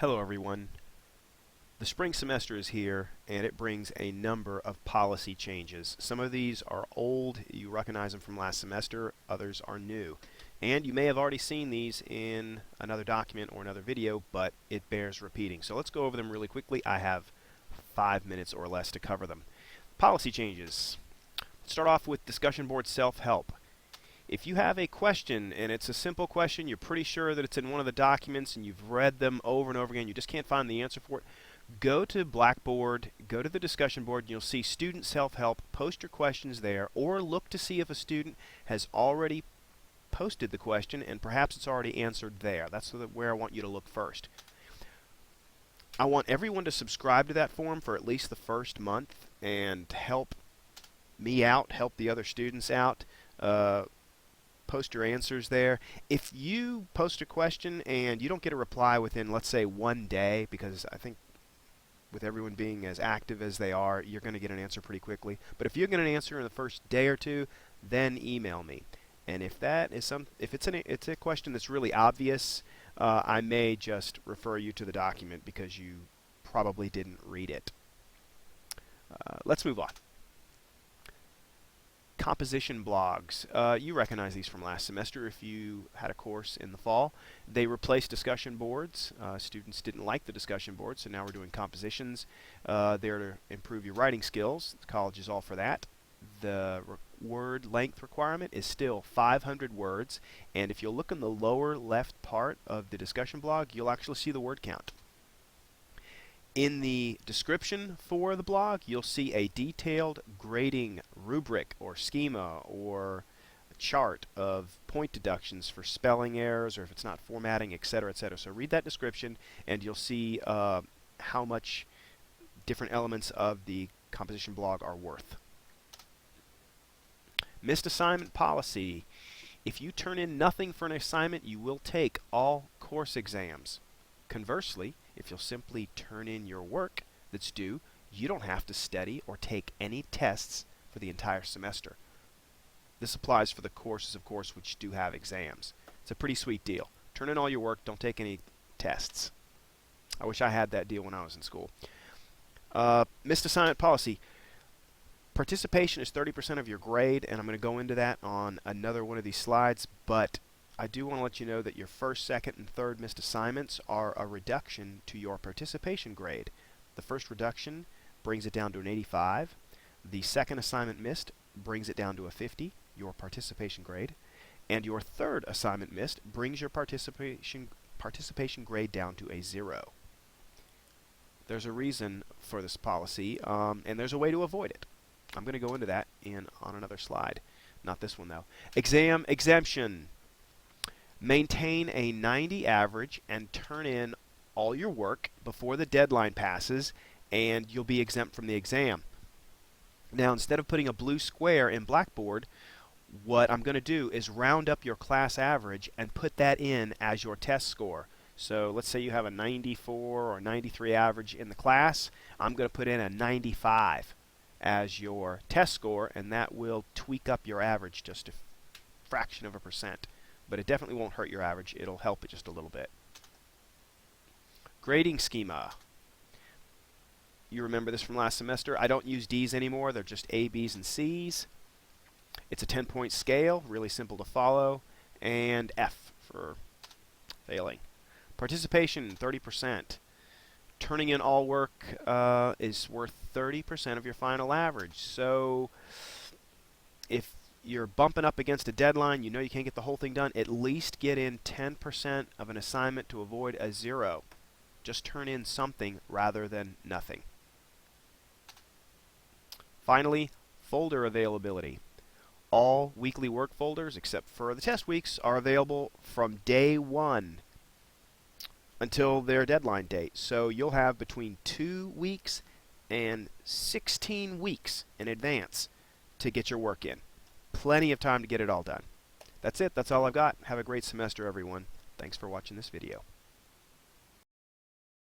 Hello everyone. The spring semester is here and it brings a number of policy changes. Some of these are old, you recognize them from last semester, others are new. And you may have already seen these in another document or another video, but it bears repeating. So let's go over them really quickly. I have 5 minutes or less to cover them. Policy changes. Let's start off with discussion board self-help. If you have a question and it's a simple question, you're pretty sure that it's in one of the documents and you've read them over and over again, you just can't find the answer for it, go to Blackboard, go to the discussion board, and you'll see student self-help, post your questions there, or look to see if a student has already posted the question and perhaps it's already answered there. That's where I want you to look first. I want everyone to subscribe to that forum for at least the first month and help me out, help the other students out. Post your answers there. If you post a question and you don't get a reply within, let's say, 1 day, because I think with everyone being as active as they are, you're going to get an answer pretty quickly. But if you get an answer in the first day or two, then email me. And if that is it's a question that's really obvious, I may just refer you to the document because you probably didn't read it. Let's move on. Composition blogs. You recognize these from last semester if you had a course in the fall. They replaced discussion boards. Students didn't like the discussion boards, so now we're doing compositions. They're to improve your writing skills. The college is all for that. The word length requirement is still 500 words, and if you'll look in the lower left part of the discussion blog, you'll actually see the word count. In the description for the blog, you'll see a detailed grading rubric or schema or a chart of point deductions for spelling errors or if it's not formatting, etc., etc. So read that description and you'll see how much different elements of the composition blog are worth. Missed assignment policy. If you turn in nothing for an assignment, you will take all course exams. Conversely, if you'll simply turn in your work that's due, you don't have to study or take any tests for the entire semester. This applies for the courses, of course, which do have exams. It's a pretty sweet deal. Turn in all your work, don't take any tests. I wish I had that deal when I was in school. Missed assignment policy. Participation is 30% of your grade, and I'm going to go into that on another one of these slides, but I do want to let you know that your first, second, and third missed assignments are a reduction to your participation grade. The first reduction brings it down to an 85. The second assignment missed brings it down to a 50, your participation grade. And your third assignment missed brings your participation grade down to a 0. There's a reason for this policy, and there's a way to avoid it. I'm going to go into that on another slide. Not this one, though. Exam exemption. Maintain a 90 average and turn in all your work before the deadline passes and you'll be exempt from the exam. Now, instead of putting a blue square in Blackboard, what I'm going to do is round up your class average and put that in as your test score. So let's say you have a 94 or 93 average in the class. I'm going to put in a 95 as your test score, and that will tweak up your average just a fraction of a percent. But it definitely won't hurt your average. It'll help it just a little bit. Grading schema. You remember this from last semester. I don't use D's anymore. They're just A, B's, and C's. It's a 10-point scale, really simple to follow, and F for failing. Participation, 30%. Turning in all work is worth 30% of your final average. So if you're bumping up against a deadline, you know you can't get the whole thing done, at least get in 10% of an assignment to avoid a 0. Just turn in something rather than nothing. Finally, folder availability. All weekly work folders, except for the test weeks, are available from day 1 until their deadline date. So you'll have between 2 weeks and 16 weeks in advance to get your work in. Plenty of time to get it all done. That's it. That's all I've got. Have a great semester, everyone. Thanks for watching this video.